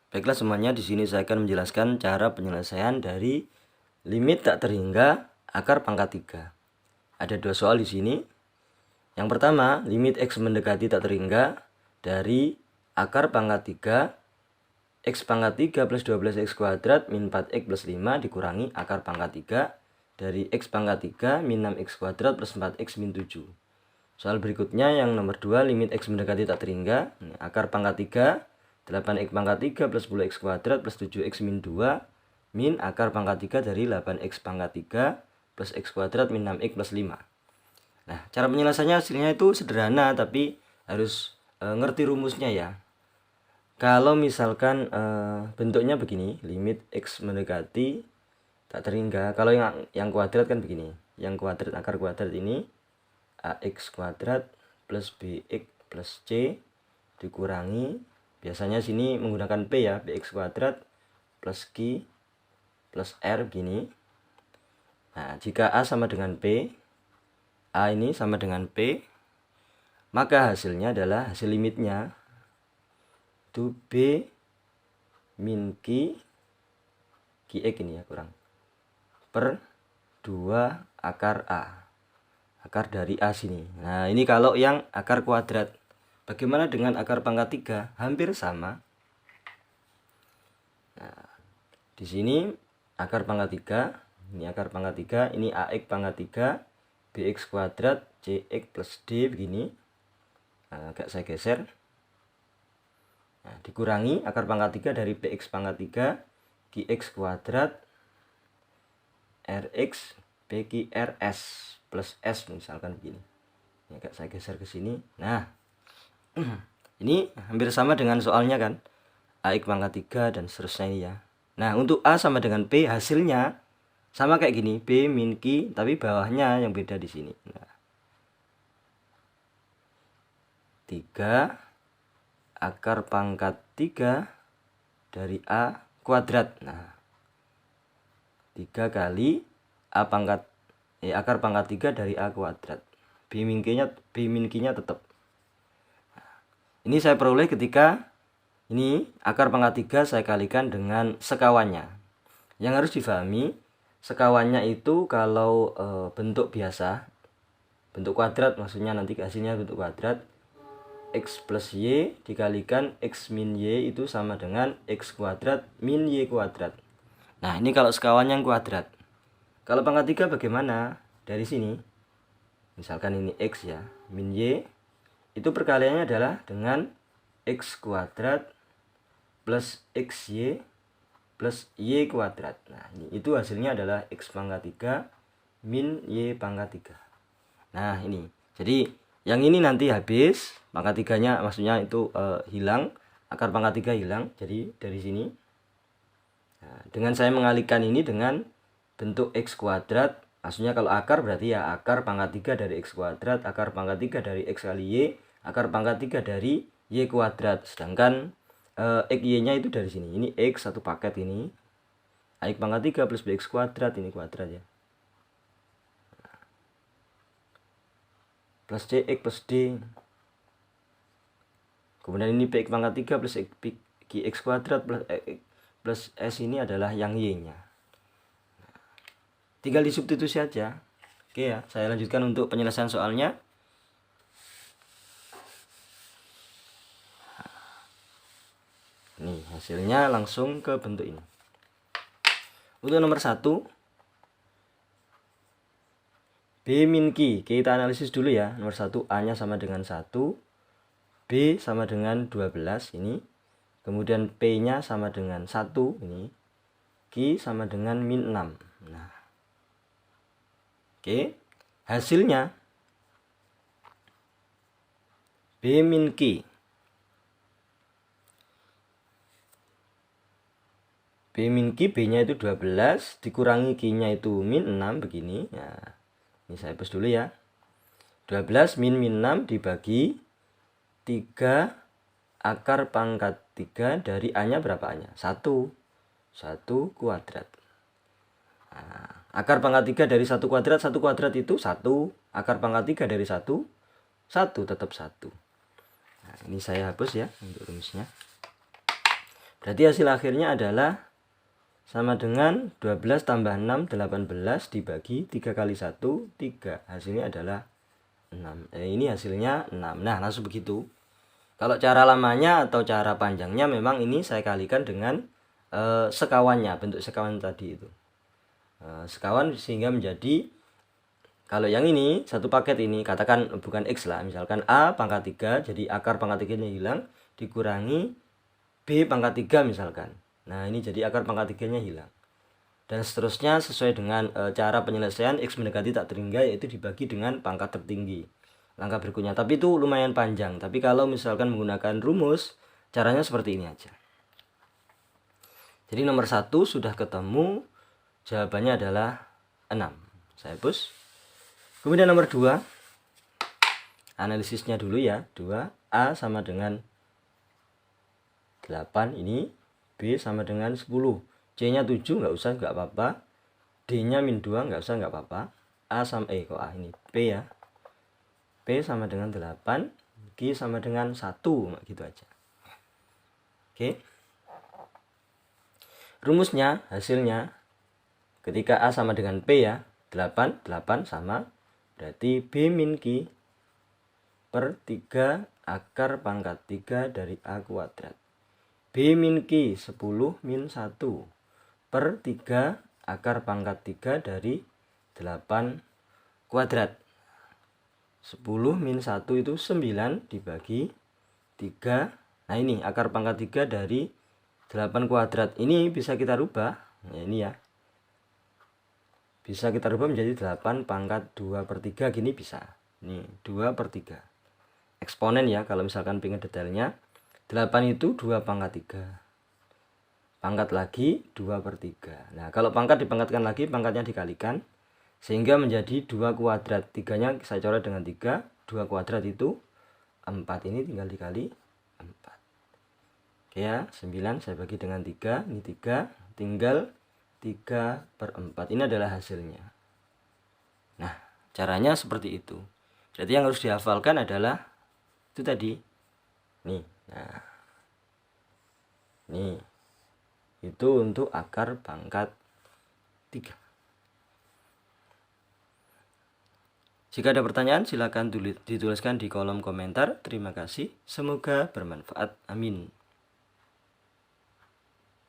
Baiklah semuanya, di sini saya akan menjelaskan cara penyelesaian dari limit tak terhingga akar pangkat 3. Ada dua soal di sini. Yang pertama, limit X mendekati tak terhingga dari akar pangkat 3 X pangkat 3 plus 12X kuadrat min 4X plus 5 dikurangi akar pangkat 3 dari X pangkat 3 min 6X kuadrat plus 4X min 7. Soal berikutnya yang nomor 2, limit X mendekati tak terhingga. Akar pangkat 3 8x pangkat 3 plus 10x kuadrat plus 7x min 2 min akar pangkat 3 dari 8x pangkat 3 plus x kuadrat min 6x plus 5. Nah, cara penyelesaiannya hasilnya itu sederhana, tapi harus ngerti rumusnya ya. Kalau misalkan bentuknya begini, limit x mendekati tak terhingga. Kalau yang kuadrat kan begini. Yang kuadrat, akar kuadrat ini ax kuadrat plus bx plus c dikurangi, biasanya sini menggunakan P ya, bx kuadrat plus Q plus R begini. Nah, jika A sama dengan P, A ini sama dengan P, maka hasilnya adalah, hasil limitnya itu B min Q, Qx ini ya kurang, per 2 akar A. Akar dari A sini. Nah, ini kalau yang akar kuadrat. Bagaimana dengan akar pangkat 3? Hampir sama. Nah, di sini akar pangkat 3, ini akar pangkat 3, ini AX pangkat 3, BX kuadrat, CX plus D begini. Nah, agak saya geser. Nah, dikurangi akar pangkat 3 dari BX pangkat 3, QX kuadrat, RX, PQRS plus S misalkan begini. Ini agak saya geser ke sini. Nah, ini hampir sama dengan soalnya kan, AX pangkat 3 dan seterusnya ini ya. Nah, untuk A sama dengan P, hasilnya sama kayak gini, B min Q, tapi bawahnya yang beda di sini. Nah, 3 akar pangkat 3 dari A kuadrat. Nah, 3 kali A pangkat akar pangkat 3 dari A kuadrat. B min Q-nya tetap. Ini saya peroleh ketika ini akar pangkat 3 saya kalikan dengan sekawannya. Yang harus difahami, sekawannya itu kalau bentuk biasa, bentuk kuadrat maksudnya, nanti hasilnya bentuk kuadrat, X plus Y dikalikan X min Y itu sama dengan X kuadrat min Y kuadrat. Nah, ini kalau sekawan yang kuadrat. Kalau pangkat 3 bagaimana? Dari sini, misalkan ini X ya, min Y, itu perkaliannya adalah dengan X kuadrat plus XY plus Y kuadrat. Nah, itu hasilnya adalah X pangkat 3 min Y pangkat 3. Nah, ini. Jadi, yang ini nanti habis, pangkat 3-nya maksudnya itu hilang, akar pangkat 3 hilang. Jadi, dari sini. Nah, dengan saya mengalihkan ini dengan bentuk X kuadrat, maksudnya kalau akar berarti ya akar pangkat 3 dari X kuadrat, akar pangkat 3 dari X kali Y, akar pangkat 3 dari Y kuadrat. Sedangkan XY-nya itu dari sini. Ini X satu paket ini. X pangkat 3 plus BX kuadrat, ini kuadrat ya. Plus CX plus D. Kemudian ini PX pangkat 3 plus QX kuadrat plus S ini adalah yang Y-nya. Tinggal disubstitusi saja. Oke ya, saya lanjutkan untuk penyelesaian soalnya. Nih, hasilnya langsung ke bentuk ini. Untuk nomor 1, B min Q, kita analisis dulu ya. Nomor 1, A-nya sama dengan 1, B sama dengan 12 ini. Kemudian P-nya sama dengan 1 ini. Q sama dengan min 6. Nah, oke, hasilnya B min Q. B min Q, B-nya itu 12, dikurangi Q-nya itu min 6 begini. Nah, ini saya hapus dulu ya. 12 min 6 dibagi 3 akar pangkat 3 dari A-nya berapa A-nya? 1. 1 kuadrat. Nah, akar pangkat 3 dari 1 kuadrat itu 1. Akar pangkat 3 dari 1, 1 tetap 1. Nah, ini saya hapus ya untuk rumusnya. Berarti hasil akhirnya adalah sama dengan 12 tambah 6, 18 dibagi 3 kali 1, 3. Hasilnya adalah 6. Ini hasilnya 6. Nah, langsung begitu. Kalau cara lamanya atau cara panjangnya memang ini saya kalikan dengan sekawannya, bentuk sekawan tadi itu. Sekawan sehingga menjadi, kalau yang ini satu paket ini katakan bukan X lah, misalkan A pangkat 3, jadi akar pangkat 3 nya hilang, dikurangi B pangkat 3 misalkan. Nah, ini jadi akar pangkat 3 nya hilang. Dan seterusnya sesuai dengan cara penyelesaian X mendekati tak terhingga, yaitu dibagi dengan pangkat tertinggi. Langkah berikutnya, tapi itu lumayan panjang. Tapi kalau misalkan menggunakan rumus, caranya seperti ini aja. Jadi nomor 1 sudah ketemu, jawabannya adalah 6. Saya hapus. Kemudian nomor 2, analisisnya dulu ya. 2, A sama dengan 8 ini, B sama dengan 10. C-nya 7 nggak usah, nggak apa-apa. D-nya min 2 nggak usah, nggak apa-apa. A sama kok A ini P ya. P sama dengan 8, Q sama dengan 1, gitu aja. Oke. Rumusnya, hasilnya ketika A sama dengan P ya, 8 sama, berarti B min Q per 3 akar pangkat 3 dari A kuadrat. B min Q 10 min 1 per 3 akar pangkat 3 dari 8 kuadrat. 10 min 1 itu 9 dibagi 3. Nah, ini akar pangkat 3 dari 8 kuadrat. Ini bisa kita rubah. Nah, ini ya. Bisa kita rubah menjadi 8 pangkat 2 per 3. Gini bisa. Ini 2 per 3. Eksponen ya, kalau misalkan pengen detailnya. 8 itu 2 pangkat 3. Pangkat lagi 2 per 3. Nah, kalau pangkat dipangkatkan lagi, pangkatnya dikalikan. Sehingga menjadi 2 kuadrat. 3-nya saya coret dengan 3. 2 kuadrat itu 4. Ini tinggal dikali 4. Oke ya, 9 saya bagi dengan 3. Ini 3. Tinggal 3 per 4. Ini adalah hasilnya. Nah, caranya seperti itu. Jadi yang harus dihafalkan adalah itu tadi. Nih. Nah. Nih. Itu untuk akar pangkat 3. Jika ada pertanyaan, silakan dituliskan di kolom komentar. Terima kasih. Semoga bermanfaat. Amin.